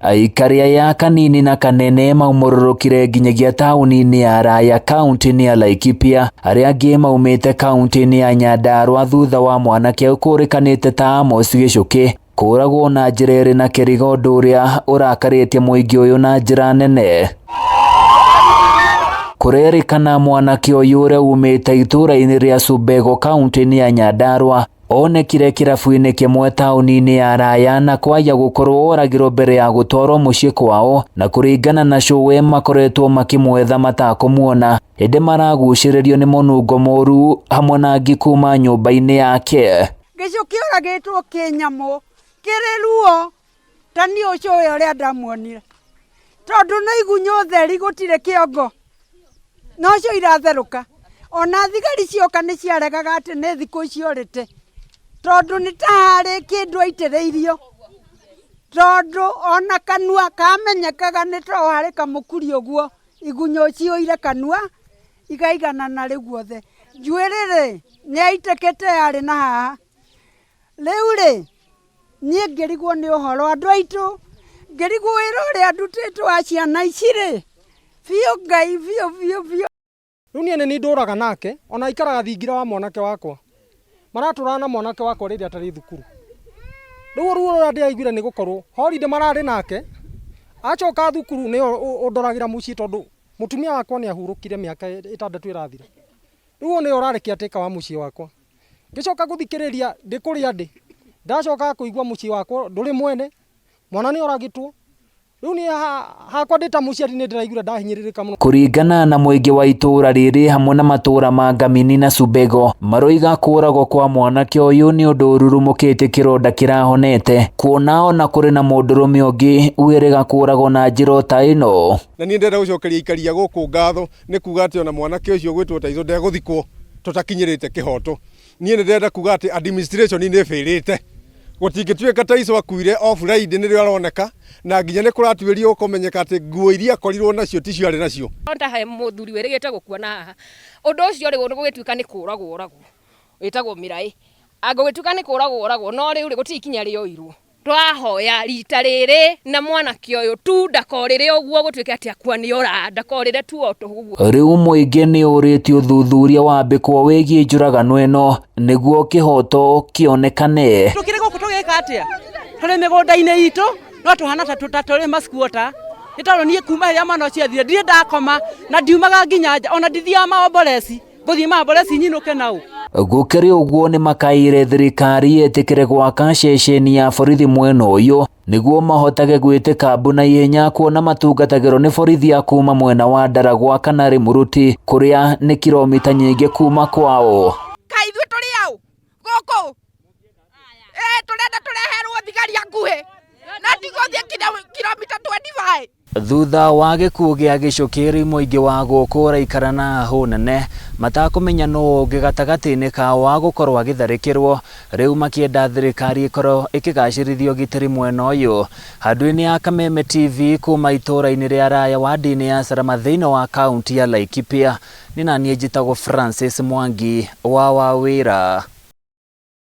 Aikaria ya kanini na kanene maumururukire nginyagia tauni-ini ya Raya kaunti-ini ya Laikipia aria angi maumite kaunti-ini ya Nyandarua thutha wa mwanake ukurikanite ta Amos Gicuki kuuragwo na njira iri na KIRIGA undu uria urakaritie muingi uyu na njira nene. Kurerikana mwanake uyu uria umite itura-ini ria Subego kaunti-ini ya Nyandarua onekire kirabu-ini kimwe tauni-ini ya Raya na kwaya gukorwo oragirwo mbere ya gutwarwo mucii kwao, na kuringana na showe makoretwo makimwetha matakumuona indi maraguciririo ni munungo moru hamwe na ngi kuma nyumba-ini yake. Gicuki oragitwo kinyamu kiri ruo tani ucio uria ndamuonire tondu na igunyo theri gutire kiongo no cio iratheruka ona thigari cioka ni ciaregaga ati ni thiku icio rite tondu ni tahari kindu aitiriirio tondu ona kanua kamenyekaga ni to hari kamukuri uguo igunyo cioire kanua igaigana na ri guothe njuiriri ni aitekete ari na haha riu ri nie ngirigwo ni uhoro andu aitu ngirigwo wira uria ndutitwo wa ciana ici ri biu ngai biu riu nie ni nduraga nake ona ikaraga thingira wa mwanake wakwa maraturana mwanake wakwa riria atari thukuru riu ruo ruria ndiraiguire ni gukorwo holiday marari nake acoka thukuru ni undoragira mucii tondu mutumia wakwa ni ahurukire miaka 6 irathira riu ni urarekia teka wa mucii wakwa ngicoka guthikiriria ndikuria ndi ndacoka kuigwa mucii wakwa nduri mwene mwana ni oragitwo riu ni hakwa ndita muciari ni ndiraigura ndahinyiririka muno. Kuringana na muingi wa itura riri hamwe na matura ma Kameme na Subego maroiga kuuragwo kwa mwanake uyu ni undu ururumukite kironda kirahonete kuona ona kuri na mundurume ungi wiriga kuuragwo na njira ta ino. Na ni ndenda gucokeria ikaria guku ngatho ni kuga ati ona mwanake ucio gwitwo taizo ndeguthikwo tutakinyirite kihoto ni ndenda kuga ati administration ni failite gutingituika taizo akuire off Friday ni aroneka na nginya ni kuratuirio ukomenyeka ati nguo iria korirwo nacio ticio ari nacio ontahe muthuri wirigite gukuona haha undu ucio ri gugituika ni kuragwo witagwo mirai agugituika ni kuragwo no riu ri gutikinya ri oirwo twahoya rita riri na mwanake uyu tu ndakorire uguo gutuika ati akua ni ora ndakorire tu oto uguo. Riu muingi ni uritio thuthuria wambikwo wigie njuragano ino niguo kihoto kionekane. Tukire guku tugika atia turi migunda-ini itu no tuhana ta tutaturi maskuota itondo nie kuma hiria mwana ucio athire ndire ndakoma na ndiumaga nginya ona ndithia maombolesi guthii maombolesi nyinuke nau. Gukiri uguo ni makaire thirikari yetikire gwaka ceceni ya borithi mwena uyu niguo mahotage gwitika mbuna ihenya kuona matungatagirwo ni borithi ya kuma mwena wa Ndaragwa kana Rimuruti kuria ni kilomita nyingi kuma kwao. Kaithwe turi au guku turenda tureherwo thigari akuhe na ndigothie kilomita 25. Thutha wa gikuo gia Gicuki muingi wa guku uraikarana hunene matakumenya no ungi gatagati-ini kao wa gukorwo agitharikirwo riu makienda thirikari ikorwo ikigacirithio gitiri mwena uyu. Handu-ini ya Kameme TV kuma itura-ini ria Raya wadi-ini ya Sarama thiini wa kaunti ya Laikipia ni nanie njitagwo Francis Mwangi wa Wawira.